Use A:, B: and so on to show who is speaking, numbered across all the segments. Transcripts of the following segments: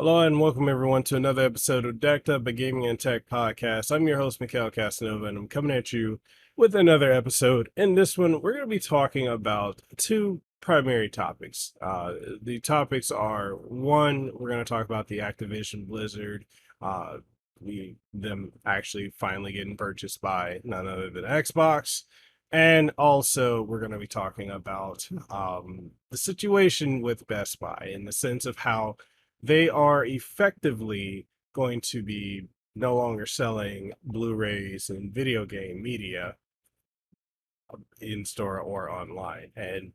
A: Hello and welcome everyone to another episode of DeckedUP, a gaming and tech podcast. I'm your host, Mekel Kasanova, and I'm coming at you with another episode. In this one, we're going to be talking about two primary topics. The topics are, one, we're going to talk about the Activision Blizzard, uh, them actually finally getting purchased by none other than Xbox. And also, we're going to be talking about the situation with Best Buy in the sense of how they are effectively going to be no longer selling Blu-rays and video game media in store or online. And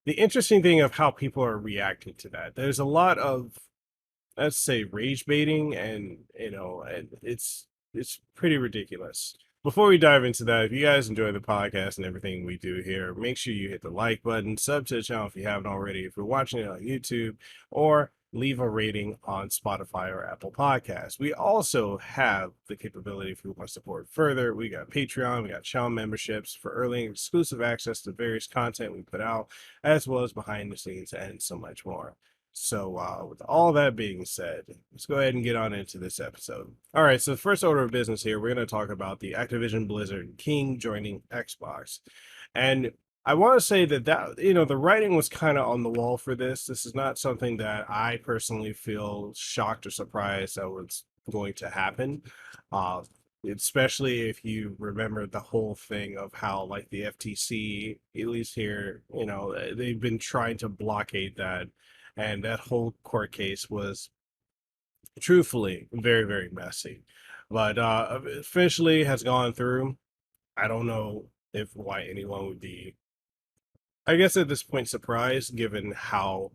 A: the interesting thing of how people are reacting to that, there's a lot of, let's say, rage baiting, and and it's pretty ridiculous. Before we dive into that, if you guys enjoy the podcast and everything we do here, make sure you hit the like button, sub to the channel if you haven't already, if you're watching it on YouTube, or leave a rating on Spotify or Apple Podcasts. We also have the capability, if you want to support further, we got Patreon, we got channel memberships for early and exclusive access to various content we put out, as well as behind the scenes and so much more. So, with all that being said, let's go ahead and get on into this episode. All right, so the first order of business here, we're going to talk about the Activision Blizzard King joining Xbox. And I want to say that the writing was kind of on the wall for this. This is not something that I personally feel shocked or surprised that was going to happen. Uh, Especially if you remember the whole thing of how, like, the FTC, at least here, they've been trying to blockade that, and that whole court case was truthfully very, very messy. But officially has gone through. I don't know if why anyone would be, I guess, at this point, surprised given how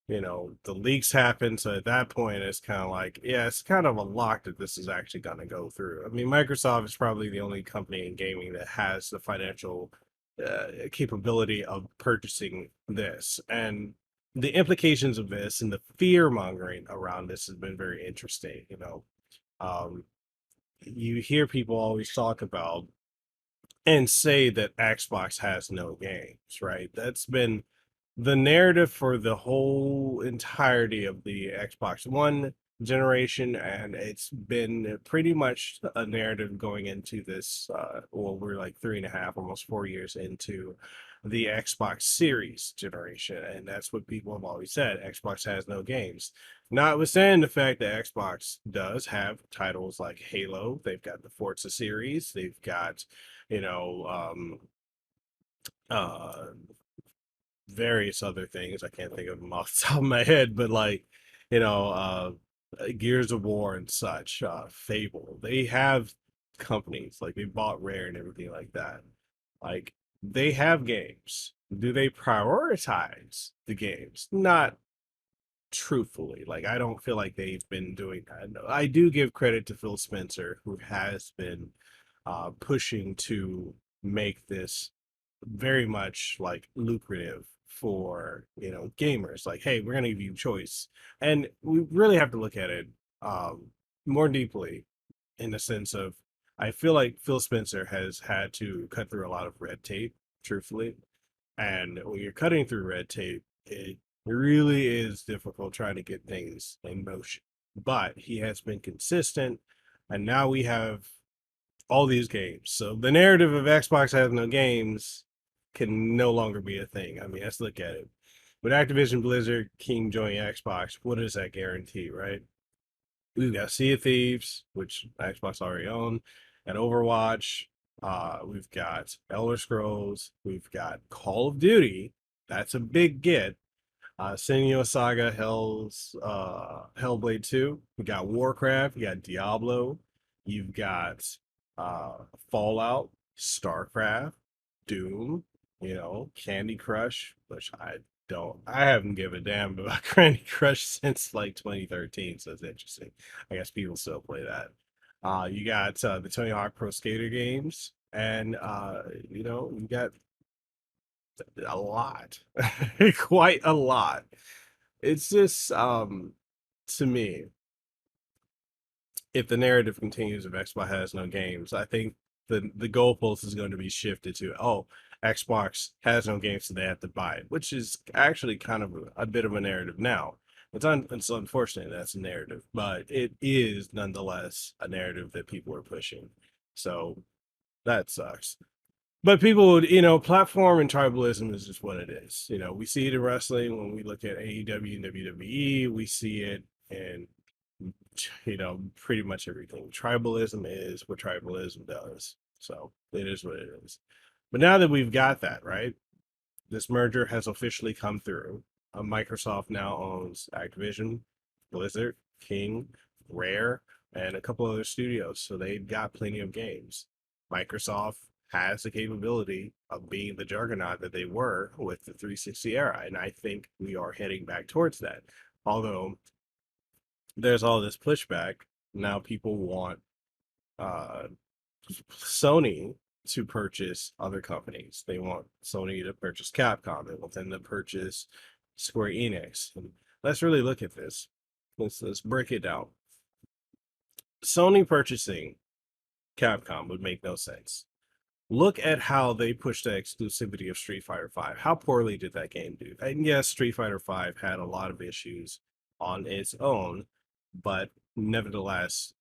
A: the leaks happened. So at that point, it's kind of like, yeah, it's kind of a lock that this is actually going to go through. I mean, Microsoft is probably the only company in gaming that has the financial capability of purchasing this, and the implications of this and the fear mongering around this has been very interesting. Um, you hear people always talk about and say that Xbox has no games, right? That's been the narrative for the whole entirety of the Xbox One generation, and it's been pretty much a narrative going into this. Well, we're like 3.5, almost 4 years into the Xbox Series generation, and that's what people have always said. Xbox has no games. Notwithstanding the fact that Xbox does have titles like Halo, they've got the Forza series, they've got, you know, uh, various other things. I can't think of them off the top of my head, but like, you know, Gears of War and such, Fable. They have companies like they bought Rare and everything like that. Like, they have games. Do they prioritize the games? Not truthfully. Like, I don't feel like they've been doing that. No, I do give credit to Phil Spencer, who has been pushing to make this very much like lucrative for gamers. Like, hey, we're gonna give you choice, and we really have to look at it um more deeply, in the sense of, I feel like Phil Spencer has had to cut through a lot of red tape, truthfully. And when you're cutting through red tape, it really is difficult trying to get things in motion. But he has been consistent, and now we have all these games. So the narrative of Xbox has no games can no longer be a thing. I mean, let's look at it. With Activision Blizzard King joining Xbox, what does that guarantee, right? We've got Sea of Thieves, which Xbox already owned, and Overwatch. We've got Elder Scrolls. We've got Call of Duty. That's a big get. Senua Saga, Hellblade 2. We got Warcraft. You got Diablo. You've got Fallout, StarCraft, Doom, Candy Crush, which I haven't given a damn about Candy Crush since like 2013, so it's interesting. I guess people still play that. You got the Tony Hawk Pro Skater games, and you got a lot, quite a lot. It's just, to me, if the narrative continues of Xbox has no games, I think the goalpost is going to be shifted to, oh, Xbox has no games, so they have to buy it, which is actually kind of a bit of a narrative now. It's unfortunate that's a narrative, but it is nonetheless a narrative that people are pushing. So that sucks. But people would, platform and tribalism is just what it is. We see it in wrestling when we look at AEW and WWE. We see it in, pretty much everything. Tribalism is what tribalism does. So it is what it is. But now that we've got that, right? This merger has officially come through. Microsoft now owns Activision, Blizzard, King, Rare, and a couple other studios. So they've got plenty of games. Microsoft has the capability of being the juggernaut that they were with the 360 era. And I think we are heading back towards that. Although there's all this pushback. Now people want uh, Sony to purchase other companies. They want Sony to purchase Capcom. They want them to purchase Square Enix. And let's really look at this. Let's break it down. Sony purchasing Capcom would make no sense. Look at how they pushed the exclusivity of Street Fighter V. How poorly did that game do? And yes, Street Fighter V had a lot of issues on its own, but nevertheless,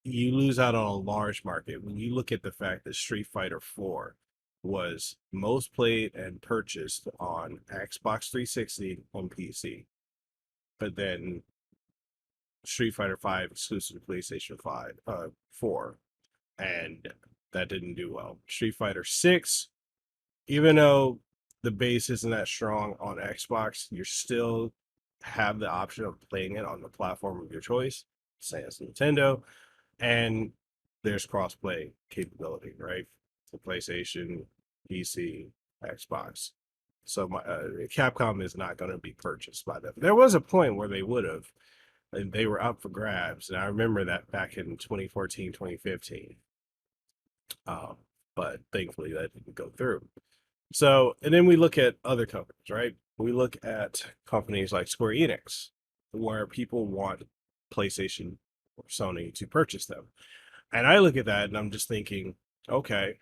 A: you lose out on a large market when you look at the fact that Street Fighter IV was most played and purchased on Xbox 360 on PC, but then Street Fighter V exclusive to PlayStation 4, and that didn't do well. Street Fighter 6, even though the base isn't that strong on Xbox, you still have the option of playing it on the platform of your choice, say it's Nintendo, and there's cross-play capability, right? The PlayStation, PC, Xbox. So Capcom is not going to be purchased by them. There was a point where they would have, and they were up for grabs. And I remember that back in 2014, 2015. But thankfully that didn't go through. So, and then we look at other companies, right? We look at companies like Square Enix, where people want PlayStation or Sony to purchase them. And I look at that and I'm just thinking, okay,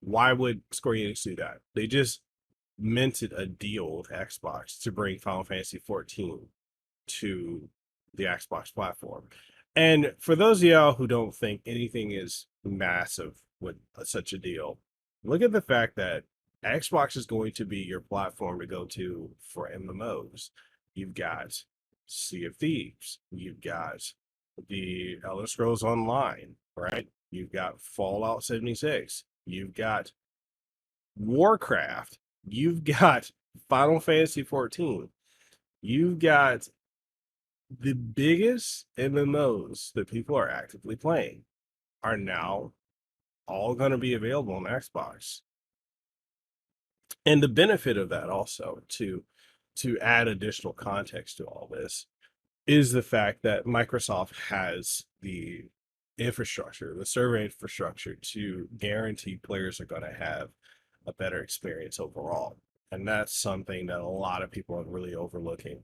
A: why would Square Enix do that? They just minted a deal with Xbox to bring Final Fantasy 14 to the Xbox platform. And for those of y'all who don't think anything is massive with such a deal, look at the fact that Xbox is going to be your platform to go to for MMOs. You've got Sea of Thieves. You've got the Elder Scrolls Online, right? You've got Fallout 76. You've got Warcraft. You've got Final Fantasy 14. You've got the biggest MMOs that people are actively playing are now all going to be available on Xbox. And the benefit of that also, to add additional context to all this, is the fact that Microsoft has the infrastructure, the server infrastructure, to guarantee players are going to have a better experience overall. And that's something that a lot of people are really overlooking.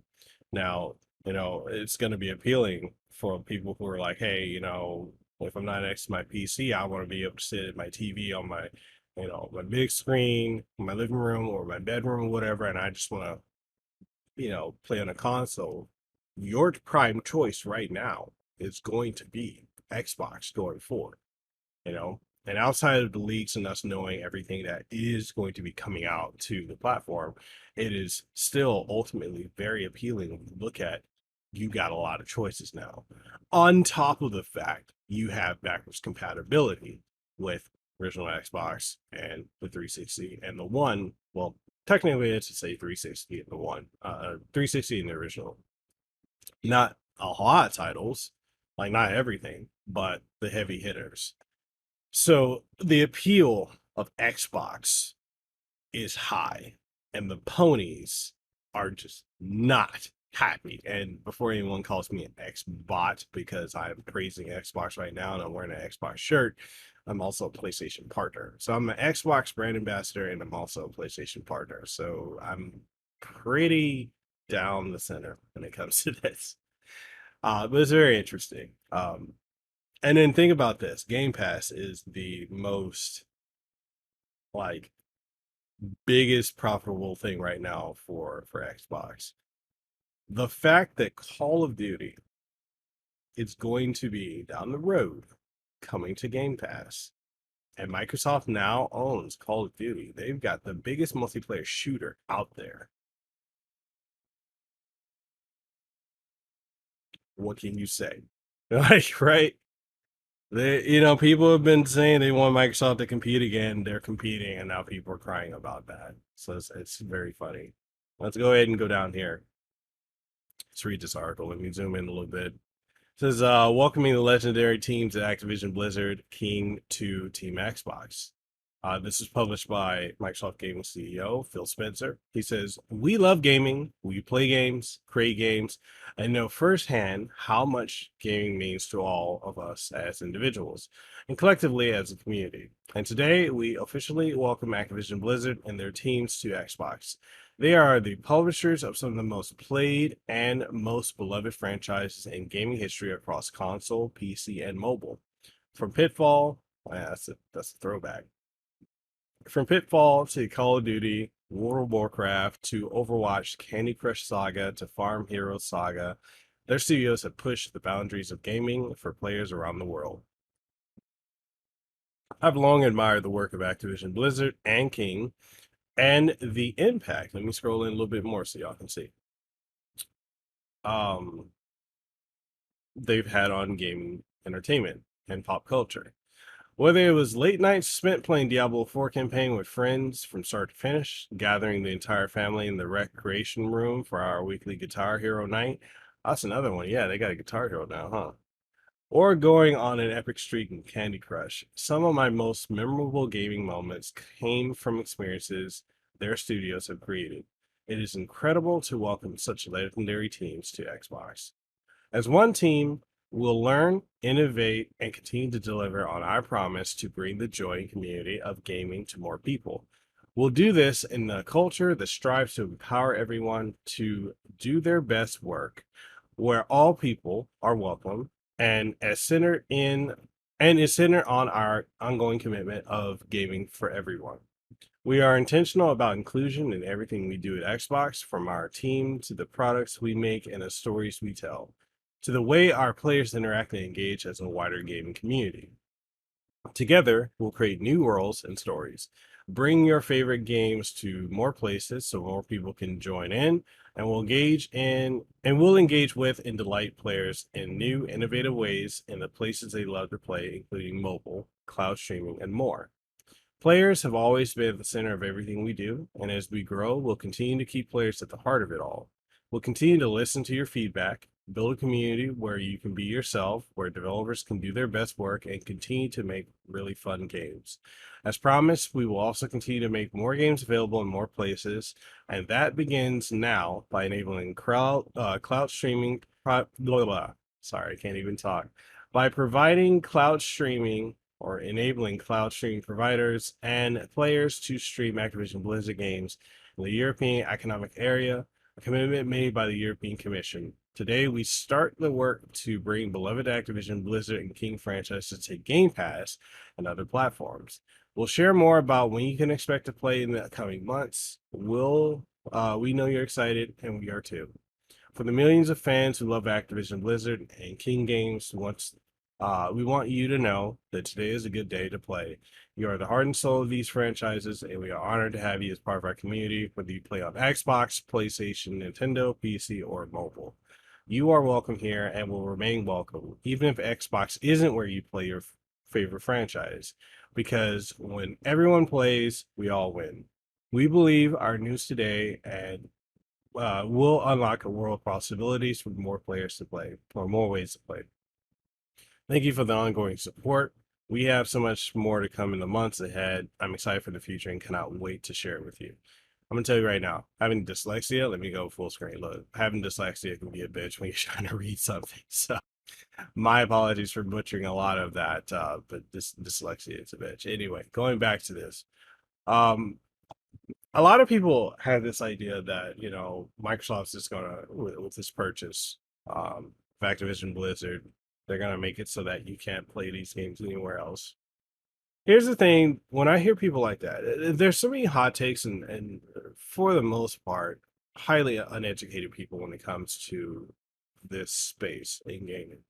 A: Now, it's going to be appealing for people who are like, hey, if I'm not next to my PC, I want to be able to sit at my TV on my, my big screen, my living room or my bedroom or whatever, and I just want to, play on a console. Your prime choice right now is going to be Xbox going forward, and outside of the leaks and us knowing everything that is going to be coming out to the platform, it is still ultimately very appealing when you look at you got a lot of choices now. On top of the fact you have backwards compatibility with original Xbox and the 360 and the One. Well, technically it's to say 360 and the One, 360 and the original. Not a lot of titles, like not everything, but the heavy hitters. So the appeal of Xbox is high, and the ponies are just not happy. And before anyone calls me an Xbot, because I'm praising Xbox right now and I'm wearing an Xbox shirt, I'm also a PlayStation partner. So I'm an Xbox brand ambassador and I'm also a PlayStation partner. So I'm pretty down the center when it comes to this. But it's very interesting. And then think about this. Game Pass is the most biggest profitable thing right now for Xbox. The fact that Call of Duty is going to be down the road coming to Game Pass, and Microsoft now owns Call of Duty. They've got the biggest multiplayer shooter out there. What can you say? Like, right? People have been saying they want Microsoft to compete again. They're competing, and now people are crying about that. So it's very funny. Let's go ahead and go down here. Let's read this article. Let me zoom in a little bit. It says, welcoming the legendary teams at Activision Blizzard King to Team Xbox. This is published by Microsoft Gaming CEO Phil Spencer. He says, we love gaming, we play games, create games, and know firsthand how much gaming means to all of us as individuals and collectively as a community. And today we officially welcome Activision Blizzard and their teams to Xbox. They are the publishers of some of the most played and most beloved franchises in gaming history across console, PC, and mobile. From Pitfall, that's a throwback. From Pitfall to Call of Duty, World of Warcraft to Overwatch, Candy Crush Saga to Farm Heroes Saga, their studios have pushed the boundaries of gaming for players around the world. I've long admired the work of Activision Blizzard and King and the impact. Let me scroll in a little bit more so y'all can see. They've had on gaming entertainment and pop culture. Whether it was late nights spent playing Diablo 4 campaign with friends from start to finish, gathering the entire family in the recreation room for our weekly Guitar Hero night. That's another one. Yeah, they got a Guitar Hero now, huh? Or going on an epic streak in Candy Crush. Some of my most memorable gaming moments came from experiences their studios have created. It is incredible to welcome such legendary teams to Xbox. As one team, we'll learn, innovate, and continue to deliver on our promise to bring the joy and community of gaming to more people. We'll do this in a culture that strives to empower everyone to do their best work, where all people are welcome, and is centered on our ongoing commitment of gaming for everyone. We are intentional about inclusion in everything we do at Xbox, from our team to the products we make and the stories we tell, to the way our players interact and engage as a wider gaming community. Together, we'll create new worlds and stories. Bring your favorite games to more places so more people can join in, and we'll engage with and delight players in new, innovative ways in the places they love to play, including mobile, cloud streaming, and more. Players have always been at the center of everything we do, and as we grow, we'll continue to keep players at the heart of it all. We'll continue to listen to your feedback, build a community where you can be yourself, where developers can do their best work, and continue to make really fun games. As promised, we will also continue to make more games available in more places, and that begins now by enabling cloud streaming. Sorry, I can't even talk. By providing cloud streaming or enabling cloud streaming providers and players to stream Activision Blizzard games in the European Economic Area, a commitment made by the European Commission. Today, we start the work to bring beloved Activision Blizzard and King franchises to Game Pass and other platforms. We'll share more about when you can expect to play in the coming months. We know you're excited, and we are too. For the millions of fans who love Activision Blizzard and King Games, we want you to know that today is a good day to play. You are the heart and soul of these franchises, and we are honored to have you as part of our community, whether you play on Xbox, PlayStation, Nintendo, PC, or mobile. You are welcome here and will remain welcome, even if Xbox isn't where you play your favorite franchise, because when everyone plays, we all win. We believe our news today and will unlock a world of possibilities for more players to play, or more ways to play. Thank you for the ongoing support. We have so much more to come in the months ahead. I'm excited for the future and cannot wait to share it with you. I'm gonna tell you right now, having dyslexia, let me go full screen. Look, having dyslexia can be a bitch when you're trying to read something. So my apologies for butchering a lot of that, but this dyslexia is a bitch. Anyway, going back to this. A lot of people have this idea that, Microsoft's just gonna, with this purchase of Activision Blizzard, they're gonna make it so that you can't play these games anywhere else. Here's the thing, when I hear people like that, there's so many hot takes, and for the most part, highly uneducated people when it comes to this space in gaming.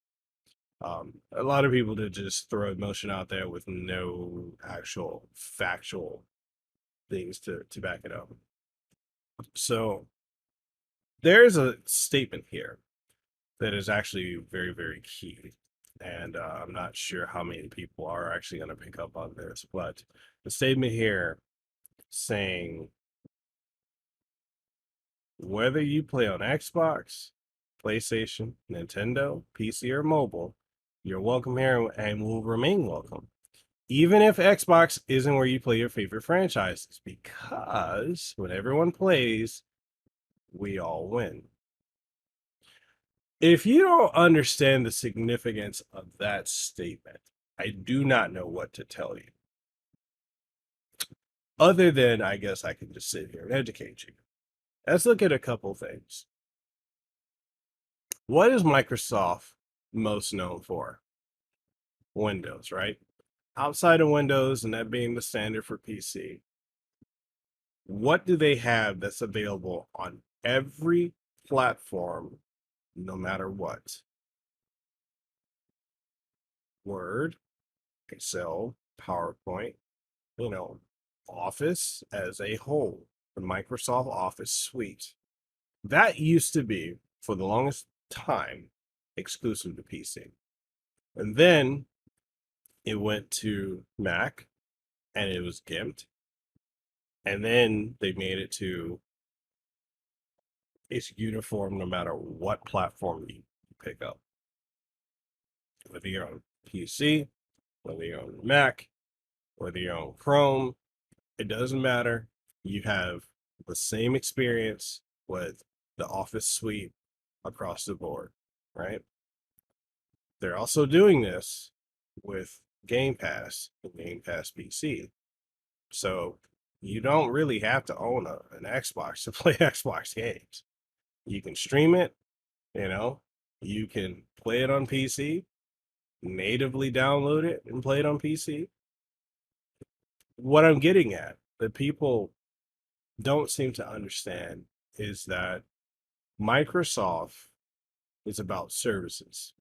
A: A lot of people that just throw emotion out there with no actual factual things to back it up. So there's a statement here that is actually very, very key. And I'm not sure how many people are actually going to pick up on this, but the statement here saying whether you play on Xbox, PlayStation, Nintendo, PC, or mobile, you're welcome here and will remain welcome. Even if Xbox isn't where you play your favorite franchises, because when everyone plays, we all win. If you don't understand the significance of that statement, I do not know what to tell you. Other than, I guess I can just sit here and educate you. Let's look at a couple things. What is Microsoft most known for? Windows, right? Outside of Windows, and that being the standard for PC, what do they have that's available on every platform, no matter what? Word, Excel, PowerPoint, Office as a whole, the Microsoft Office suite. That used to be, for the longest time, exclusive to PC. And then it went to Mac, and it was gimped. And then they made it to it's uniform no matter what platform you pick up. Whether you're on PC, whether you're on Mac, whether you're on Chrome, it doesn't matter. You have the same experience with the Office suite across the board, right? They're also doing this with Gamepass and Gamepass PC. So you don't really have to own an Xbox to play Xbox games. You can stream it, you can play it on PC, natively download it and play it on PC. What I'm getting at that people don't seem to understand is that Microsoft is about services.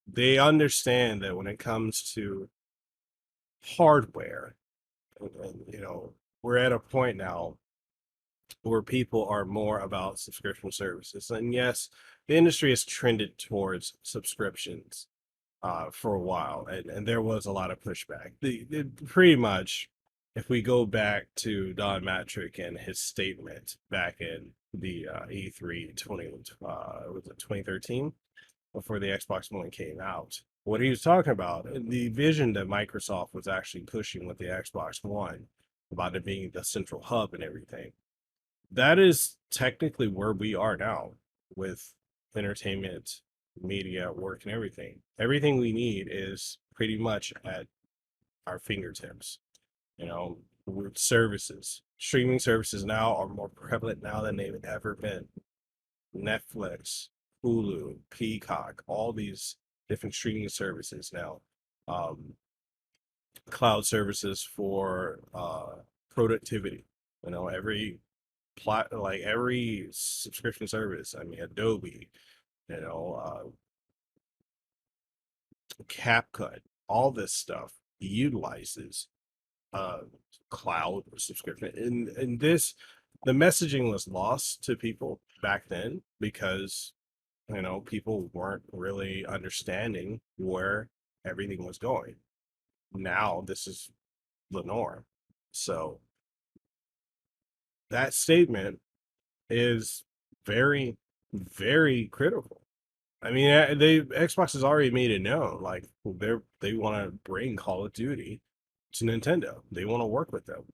A: They understand that when it comes to hardware, we're at a point now where people are more about subscription services. And yes, the industry has trended towards subscriptions for a while, and there was a lot of pushback. Pretty much, if we go back to Don Matrick and his statement back in the E3 2013, before the Xbox One came out, what he was talking about, the vision that Microsoft was actually pushing with the Xbox One, about it being the central hub and everything. That is technically where we are now with entertainment, media, work, and everything. Everything we need is pretty much at our fingertips. With services. Streaming services now are more prevalent now than they've ever been. Netflix, Hulu, Peacock, all these different streaming services now. Cloud services for productivity. Every subscription service. I mean, Adobe, CapCut, all this stuff utilizes cloud subscription. And this, the messaging was lost to people back then because people weren't really understanding where everything was going. Now this is the norm. So that statement is very, very critical. I mean, Xbox has already made it known, like they want to bring Call of Duty to Nintendo. They want to work with them.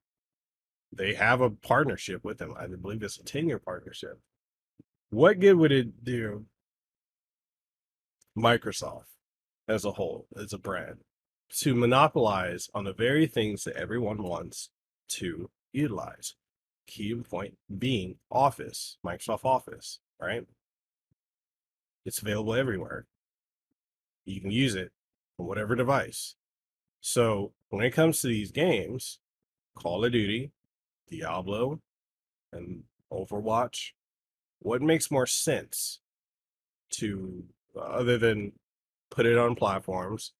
A: They have a partnership with them. I believe it's a 10-year partnership. What good would it do Microsoft as a whole, as a brand, to monopolize on the very things that everyone wants to utilize? Key point being Office, Microsoft Office, right? It's available everywhere. You can use it on whatever device. So when it comes to these games, Call of Duty, Diablo, and Overwatch, what makes more sense to, other than put it on platforms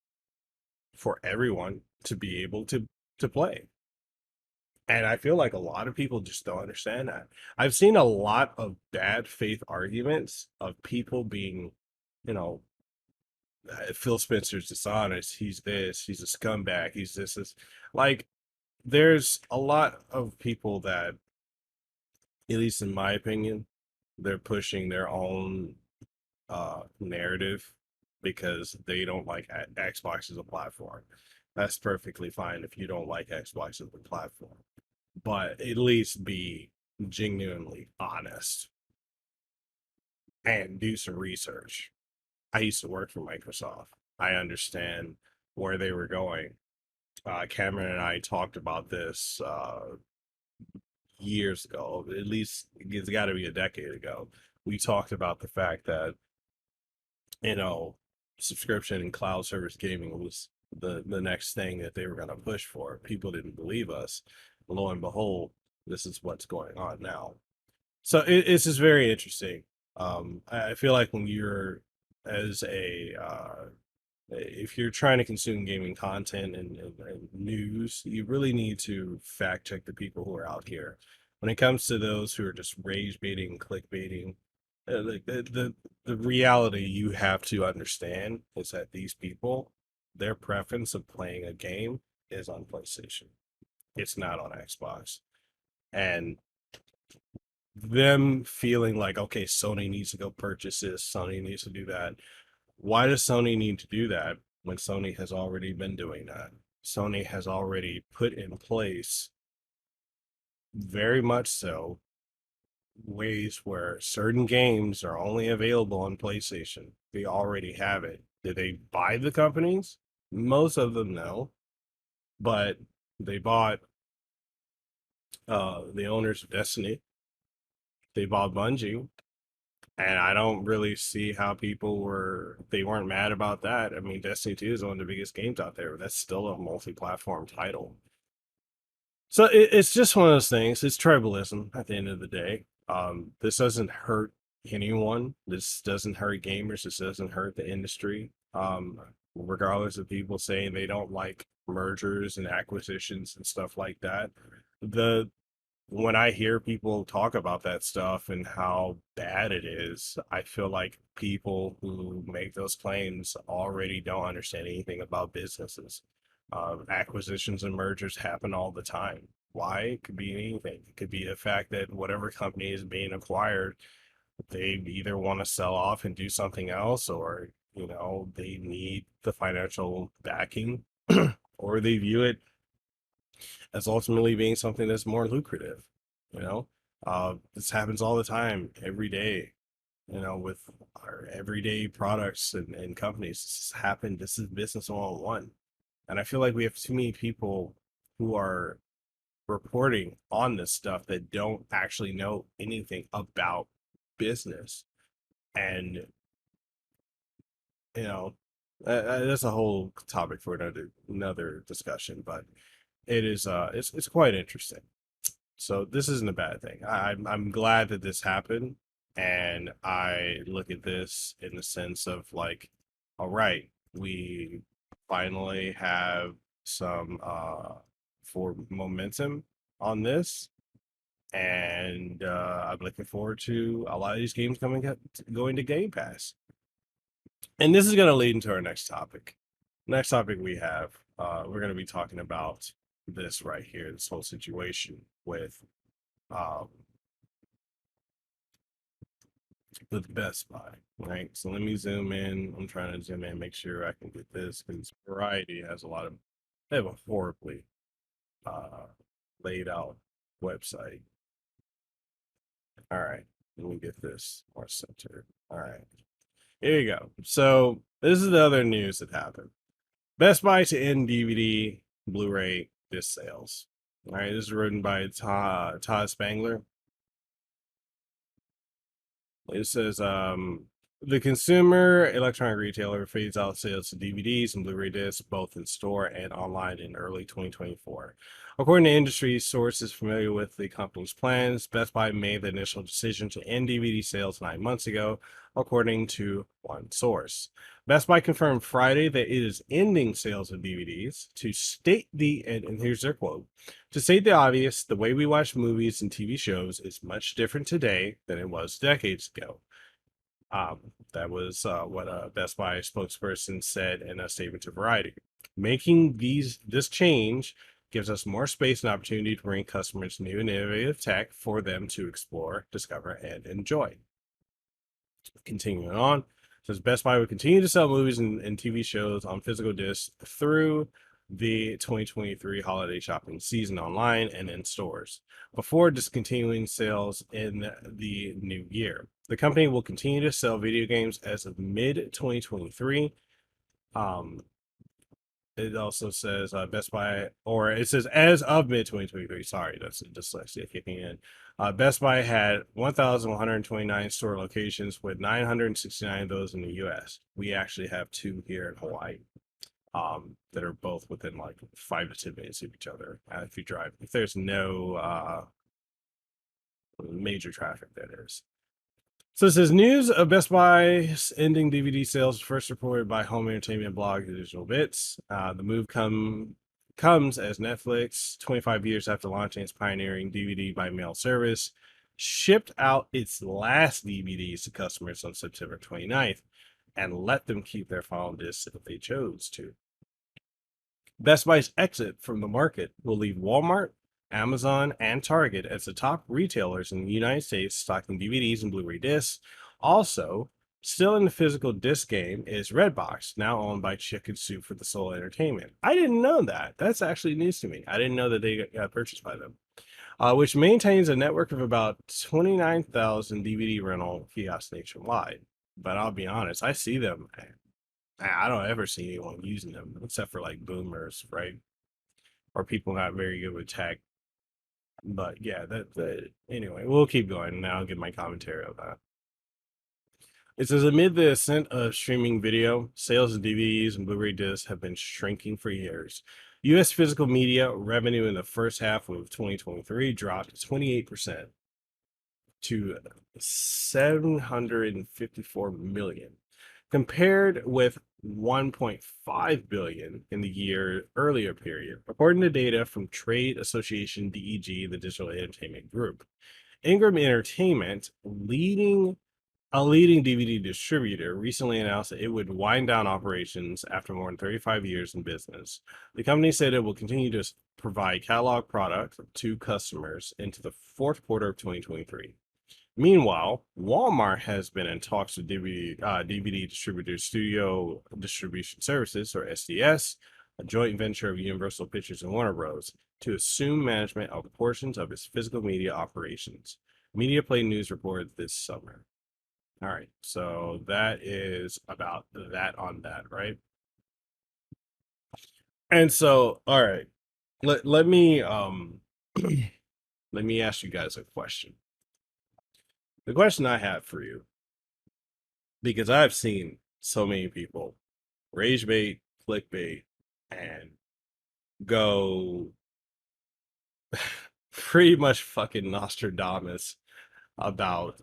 A: for everyone to be able to play? And I feel like a lot of people just don't understand that. I've seen a lot of bad faith arguments of people being, you know, Phil Spencer's dishonest. He's this. He's a scumbag. He's this. Like, there's a lot of people that, at least in my opinion, they're pushing their own narrative because they don't like Xbox as a platform. That's perfectly fine if you don't like Xbox as a platform, but at least be genuinely honest and do some research. I used to work for Microsoft. I understand where they were going. Cameron and I talked about this years ago. At least it's got to be a decade ago. We talked about the fact that, you know, subscription and cloud service gaming was the next thing that they were going to push for. People didn't believe us. Lo and behold, this is what's going on now. So it's just very interesting. I feel like when you're as a if you're trying to consume gaming content and news, you really need to fact check the people who are out here. When it comes to those who are just rage baiting, clickbaiting, like the reality you have to understand is that these people, their preference of playing a game is on PlayStation. It's not on Xbox. And them feeling like, okay, Sony needs to go purchase this, Sony needs to do that. Why does Sony need to do that when Sony has already been doing that? Sony has already put in place, very much so, ways where certain games are only available on PlayStation. They already have it. Did they buy the companies? Most of them no, but they bought the owners of Destiny. They bought Bungie, and I don't really see how they weren't mad about that. I mean, Destiny 2 is one of the biggest games out there, but that's still a multi-platform title. So it's just one of those things. It's tribalism at the end of the day. This doesn't hurt anyone. This doesn't hurt gamers. This doesn't hurt the industry. Regardless of people saying they don't like mergers and acquisitions and stuff like that. When I hear people talk about that stuff and how bad it is, I feel like people who make those claims already don't understand anything about businesses. Acquisitions and mergers happen all the time. Why? It could be anything. It could be the fact that whatever company is being acquired, they either want to sell off and do something else, or, you know, they need the financial backing, or they view it as ultimately being something that's more lucrative. You know, this happens all the time, every day. You know, with our everyday products and companies, this has happened. This is business 101, and I feel like we have too many people who are reporting on this stuff that don't actually know anything about business. And, you know, that's a whole topic for another discussion, but it's quite interesting. So this isn't a bad thing. I'm glad that this happened, and I look at this in the sense of like, all right, we finally have some for momentum on this, and I'm looking forward to a lot of these games going to Game Pass. And this is going to lead into our next topic. Next topic we have, we're going to be talking about this right here, this whole situation um, with Best Buy, right? So let me zoom in. I'm trying to zoom in, make sure I can get this, because Variety has they have a horribly laid out website. All right, let me get this more centered. All right, here you go. So this is the other news that happened. Best Buy to end DVD Blu-ray disc sales. All right, this is written by Todd Spangler. It says, The consumer electronic retailer phased out sales to DVDs and Blu-ray discs, both in store and online, in early 2024. According to industry sources familiar with the company's plans, Best Buy made the initial decision to end DVD sales 9 months ago, according to one source. Best Buy confirmed Friday that it is ending sales of DVDs to state and here's their quote, to state the obvious, the way we watch movies and TV shows is much different today than it was decades ago. That was what a Best Buy spokesperson said in a statement to Variety. Making this change gives us more space and opportunity to bring customers new and innovative tech for them to explore, discover, and enjoy. Continuing on, says Best Buy would continue to sell movies and TV shows on physical discs through the 2023 holiday shopping season online and in stores before discontinuing sales in the new year. The company will continue to sell video games as of mid 2023. It also says Best Buy, or it says as of mid 2023. Sorry, that's dyslexia kicking in. Best Buy had 1,129 store locations, with 969 of those in the U.S. We actually have 2 here in Hawaii, that are both within like 5 to 10 minutes of each other. If you drive, if there's no major traffic, that is. So it says news of Best Buy's ending DVD sales first reported by home entertainment blog Digital Bits. The move comes as Netflix, 25 years after launching its pioneering DVD by mail service, shipped out its last DVDs to customers on September 29th and let them keep their final discs if they chose to. Best Buy's exit from the market will leave Walmart, Amazon, and Target as the top retailers in the United States stocking DVDs and Blu-ray discs. Also, still in the physical disc game is Redbox, now owned by Chicken Soup for the Soul Entertainment. I didn't know that. That's actually news to me. I didn't know that they got purchased by them. Which maintains a network of about 29,000 DVD rental kiosks nationwide. But I'll be honest, I see them. I don't ever see anyone using them except for like boomers, right? Or people not very good with tech. But yeah, anyway, we'll keep going and I'll give my commentary on that. It says amid the ascent of streaming video, sales of DVDs and Blu-ray discs have been shrinking for years. U.S. physical media revenue in the first half of 2023 dropped 28% to $754 million, compared with $1.5 billion in the earlier period, according to data from trade association DEG, the Digital Entertainment Group. Ingram Entertainment, a leading DVD distributor, recently announced that it would wind down operations after more than 35 years in business. The company said it will continue to provide catalog products to customers into the fourth quarter of 2023. Meanwhile, Walmart has been in talks with DVD distributor Studio Distribution Services, or SDS, a joint venture of Universal Pictures and Warner Bros., to assume management of portions of its physical media operations. MediaPlay News reported this summer. All right, so that is about that on that, right? And so, all right, let me let me ask you guys a question. The question I have for you, because I've seen so many people rage bait, clickbait, and go pretty much fucking Nostradamus about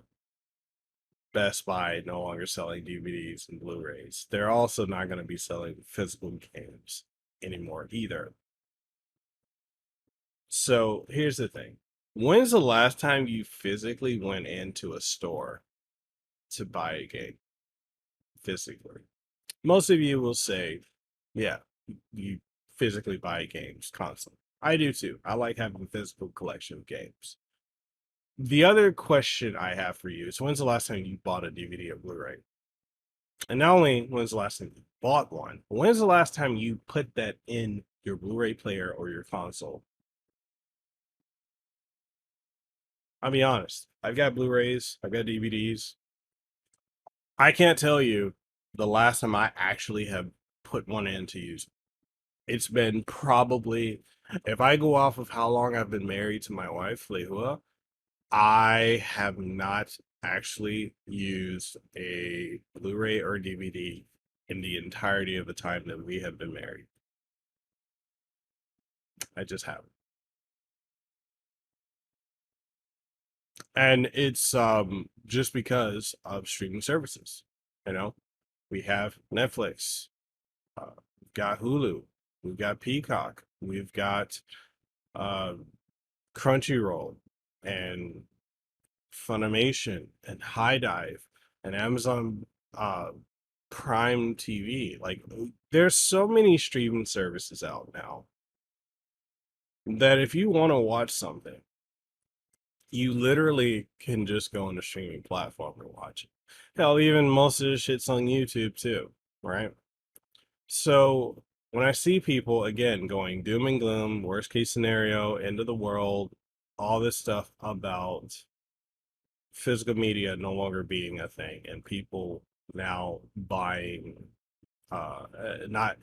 A: Best Buy no longer selling DVDs and Blu-rays. They're also not going to be selling physical games anymore either. So here's the thing. When's the last time you physically went into a store to buy a game? Physically. Most of you will say, yeah, you physically buy games constantly. I do too. I like having a physical collection of games. The other question I have for you is, when's the last time you bought a DVD or Blu-ray? And not only when's the last time you bought one, but when's the last time you put that in your Blu-ray player or your console? I'll be honest. I've got Blu-rays, I've got DVDs. I can't tell you the last time I actually have put one in to use. It's been probably, if I go off of how long I've been married to my wife, Lehua, I have not actually used a Blu-ray or DVD in the entirety of the time that we have been married. I just haven't. And it's just because of streaming services. You know, we have Netflix, we've got Hulu, we've got Peacock, we've got uh, Crunchyroll, and Funimation, and High Dive, and Amazon Prime TV. Like, there's so many streaming services out now that if you want to watch something, you literally can just go on a streaming platform and watch it. Hell, even most of the shit's on YouTube too, right? So when I see people again going doom and gloom, worst case scenario, end of the world, all this stuff about physical media no longer being a thing and people now buying not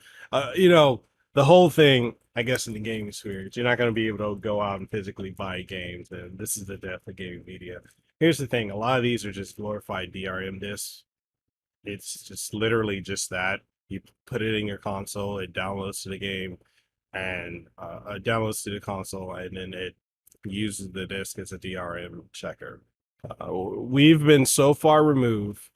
A: you know, the whole thing, I guess, in the gaming sphere, you're not going to be able to go out and physically buy games, and this is the death of gaming media. Here's the thing: a lot of these are just glorified DRM discs. It's just literally just that. You put it in your console, it downloads to the game, and it downloads to the console, and then it uses the disc as a DRM checker. We've been so far removed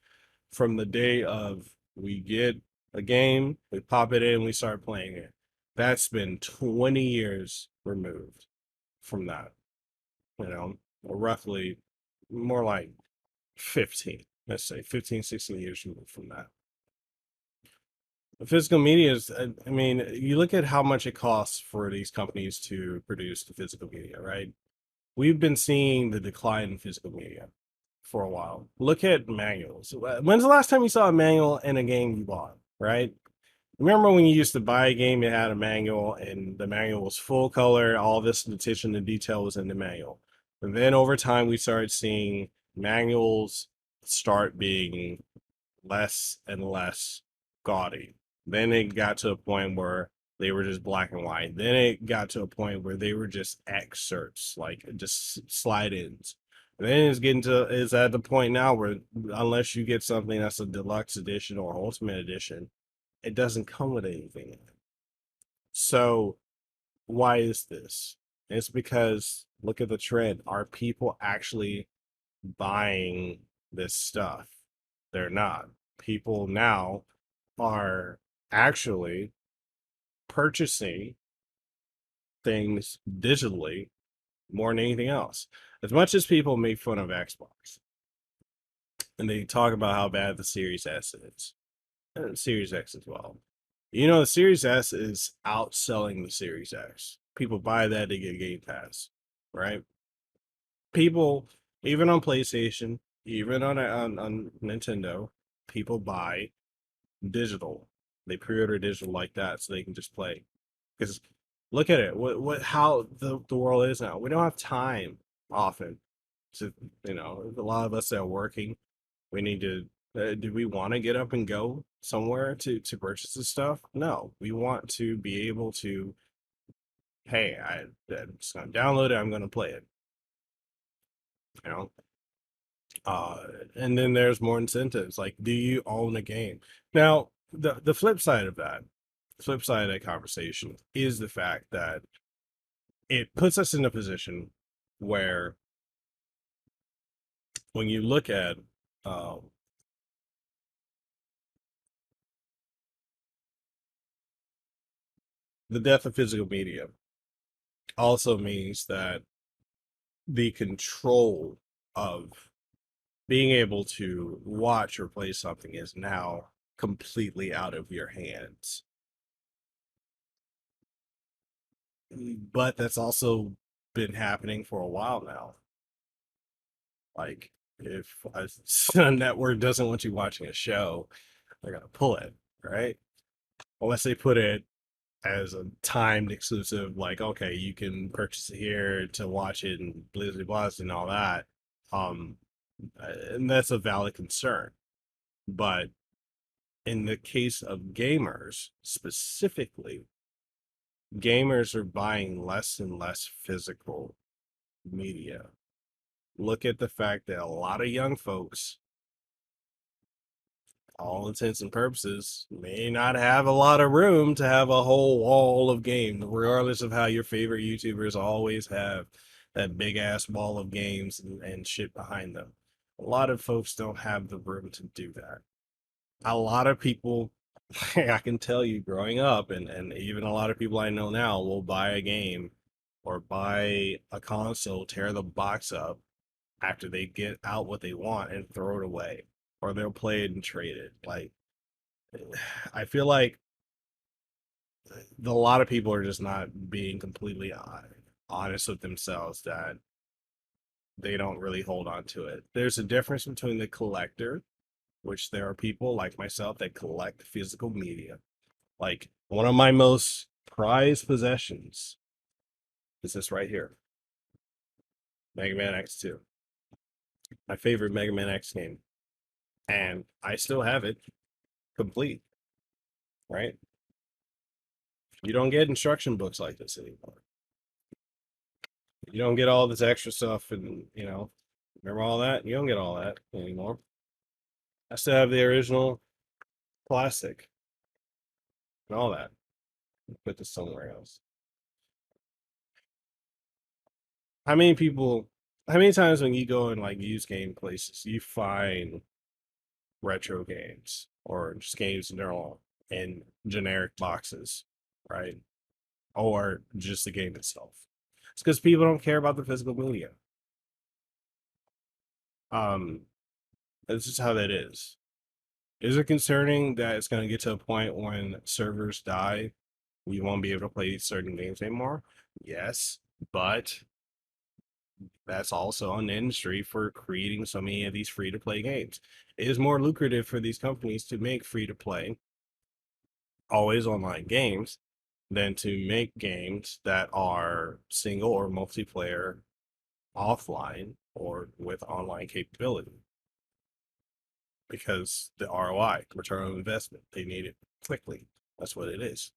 A: from the day of we get a game, we pop it in, we start playing it. That's been 20 years removed from that, you know, or roughly more like 15, let's say 15, 16 years removed from that. The physical media is, I mean, you look at how much it costs for these companies to produce the physical media, right? We've been seeing the decline in physical media for a while. Look at manuals. When's the last time you saw a manual in a game you bought, right? Remember when you used to buy a game, it had a manual, and the manual was full color, all this attention and detail was in the manual. And then over time, we started seeing manuals start being less and less gaudy. Then it got to a point where they were just black and white. Then it got to a point where they were just excerpts, like just slide-ins. And then it's at the point now where unless you get something that's a deluxe edition or ultimate edition, it doesn't come with anything in it. So why is this? It's because look at the trend. Are people actually buying this stuff? They're not. People now are actually purchasing things digitally more than anything else. As much as people make fun of Xbox and they talk about how bad the Series S is, and Series X as well. You know, the Series S is outselling the Series X. People buy that to get Game Pass, right? People, even on PlayStation, even on Nintendo, people buy digital. They pre-order digital like that so they can just play. Because look at it, how the world is now. We don't have time often to, you know, a lot of us that are working. We need to. Do we want to get up and go somewhere to purchase this stuff? No, we want to be able to. Hey, I'm just gonna download it. I'm gonna play it. You know. Uh, and then there's more incentives. Like, do you own a game? Now, the flip side of that, flip side of that conversation is the fact that it puts us in a position where when you look at um, the death of physical media also means that the control of being able to watch or play something is now completely out of your hands. But that's also been happening for a while now. Like, if a network doesn't want you watching a show, they're gonna pull it, right? Unless they put it as a timed exclusive, like, okay, you can purchase it here to watch it and Blizzard Blast and all that. Um, and that's a valid concern. But in the case of gamers specifically, gamers are buying less and less physical media. look at the fact that a lot of young folks, all intents and purposes, may not have a lot of room to have a whole wall of games, regardless of how your favorite YouTubers always have that big ass wall of games and shit behind them. A lot of folks don't have the room to do that. A lot of people, I can tell you, growing up, and even a lot of people I know now will buy a game or buy a console, tear the box up after they get out what they want and throw it away, or they'll play it and trade it. Like, I feel like a lot of people are just not being completely honest with themselves that they don't really hold on to it. There's a difference between the collector, which there are people like myself that collect physical media. Like, one of my most prized possessions is this right here, Mega Man X2, my favorite Mega Man X game, and I still have it complete. Right? You don't get instruction books like this anymore. You don't get all this extra stuff, and remember all that? You don't get all that anymore. I still have the original plastic and all that. Put this somewhere else. How many people? How many times when you go in like used game places, you find retro games or just games in general in generic boxes, right? Or just the game itself? It's because people don't care about the physical media. Um, that's just how that is. Is it concerning that it's going to get to a point when servers die, we won't be able to play certain games anymore? Yes, but that's also an industry for creating so many of these free-to-play games. It is more lucrative for these companies to make free-to-play, always online games than to make games that are single or multiplayer offline or with online capability. Because the ROI, return on investment, they need it quickly. That's what it is.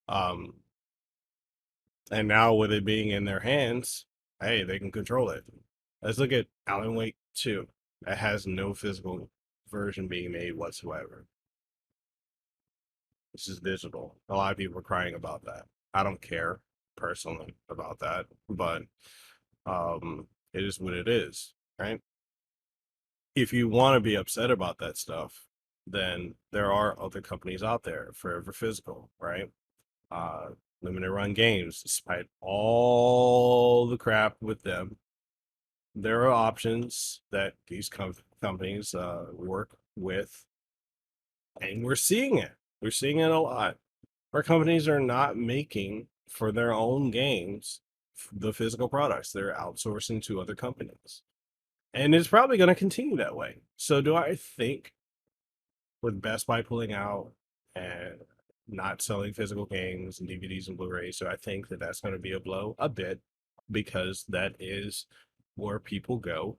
A: And now with it being in their hands, hey, they can control it. Let's look at Alan Wake 2. That has no physical version being made whatsoever. This is digital. A lot of people are crying about that. I don't care personally about that, but it is what it is, right? If you want to be upset about that stuff, then there are other companies out there, Forever Physical, right? Limited run games, despite all the crap with them, there are options that these companies work with, and we're seeing it. We're seeing it a lot. Our companies are not making for their own games the physical products. They're outsourcing to other companies. And it's probably going to continue that way. So do I think with Best Buy pulling out and not selling physical games and DVDs and Blu-rays, so I think that that's going to be a blow a bit, because that is where people go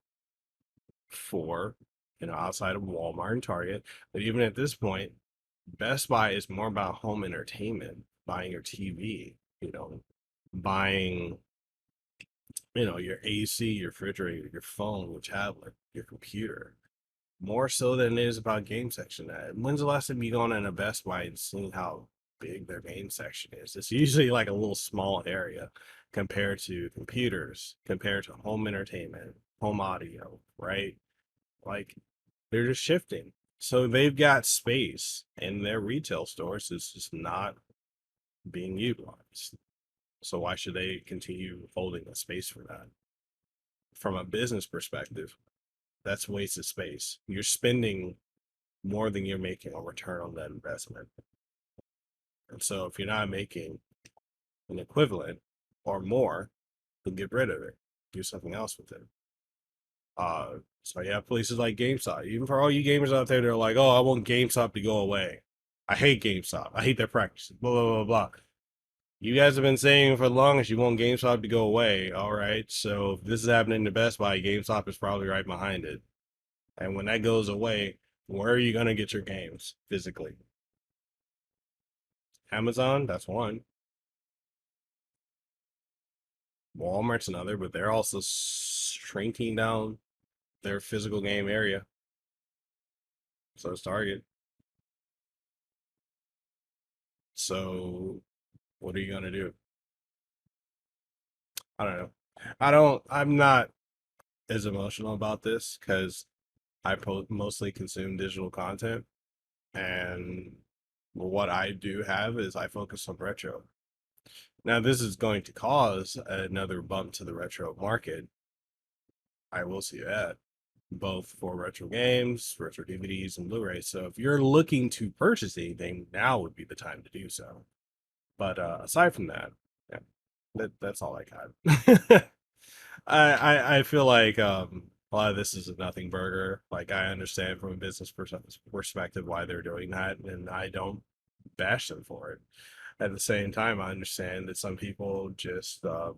A: for, outside of Walmart and Target. But even at this point, Best Buy is more about home entertainment, buying your TV, buying, your AC, your refrigerator, your phone, your tablet, your computer, more so than it is about game section. When's the last time you gone in a Best Buy and seen how big their game section is? It's usually like a little small area compared to computers, compared to home entertainment, home audio, right? Like, they're just shifting. So they've got space in their retail stores. It's just not being utilized. So why should they continue holding the space for that? From a business perspective, that's wasted space. You're spending more than you're making a return on that investment. And so if you're not making an equivalent or more, then get rid of it. Do something else with it. So you have places like GameStop. Even for all you gamers out there, they're like, oh, I want GameStop to go away. I hate GameStop. I hate their practices. Blah, blah, blah, blah. You guys have been saying for the longest you want GameStop to go away. All right. So if this is happening to Best Buy, GameStop is probably right behind it. And when that goes away, where are you going to get your games physically? Amazon, that's one. Walmart's another, but they're also shrinking down their physical game area. So it's Target. So what are you gonna do? I don't know. I'm not as emotional about this because mostly consume digital content, and what I do have is I focus on retro. Now, this is going to cause another bump to the retro market. I will see that, both for retro games, retro DVDs, and Blu-rays. So if you're looking to purchase anything, now would be the time to do so. But aside from that, yeah, that's all I got. I feel like a lot of this is a nothing burger. Like, I understand from a business perspective why they're doing that, and I don't bash them for it. At the same time, I understand that some people just a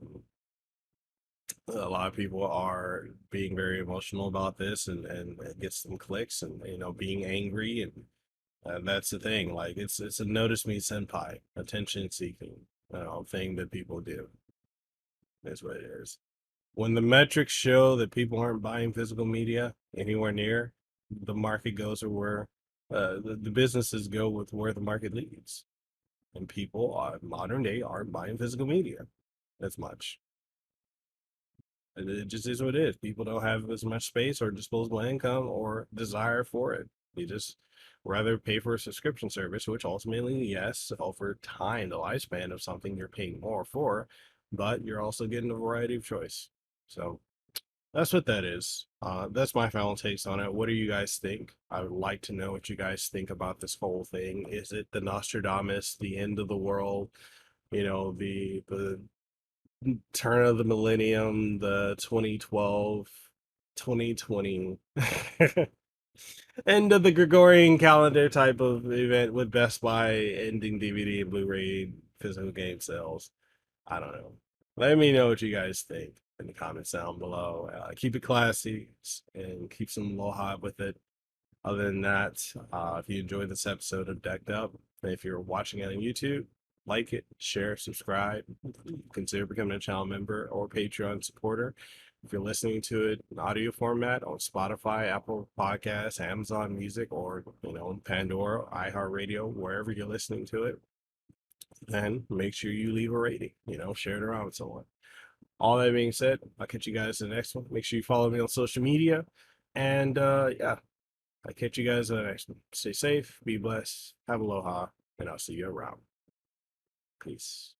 A: lot of people are being very emotional about this, and it gets them clicks, and being angry, and that's the thing. Like, it's a notice me senpai, attention seeking thing that people do. Is what it is. When the metrics show that people aren't buying physical media anywhere near, the market goes where the businesses go with where the market leads. And people modern day aren't buying physical media as much. It just is what it is. People don't have as much space or disposable income or desire for it. They just rather pay for a subscription service, which ultimately, yes, over time, the lifespan of something you're paying more for, but you're also getting a variety of choice. So that's what that is. That's my final takes on it. What do you guys think? I would like to know what you guys think about this whole thing. Is it the Nostradamus, the end of the world? The turn of the millennium, the 2012, 2020 end of the Gregorian calendar type of event with Best Buy ending DVD and Blu-ray physical game sales. I don't know. Let me know what you guys think in the comments down below. Keep it classy and keep some aloha with it. Other than that, if you enjoyed this episode of Decked Up, if you're watching it on YouTube, like it, share, subscribe, consider becoming a channel member or Patreon supporter. If you're listening to it in audio format on Spotify, Apple Podcasts, Amazon Music, or Pandora, iHeartRadio, wherever you're listening to it, then make sure you leave a rating. Share it around with someone. All that being said, I'll catch you guys in the next one. Make sure you follow me on social media, and yeah, I'll catch you guys in the next one. Stay safe, be blessed, have aloha, and I'll see you around. Peace.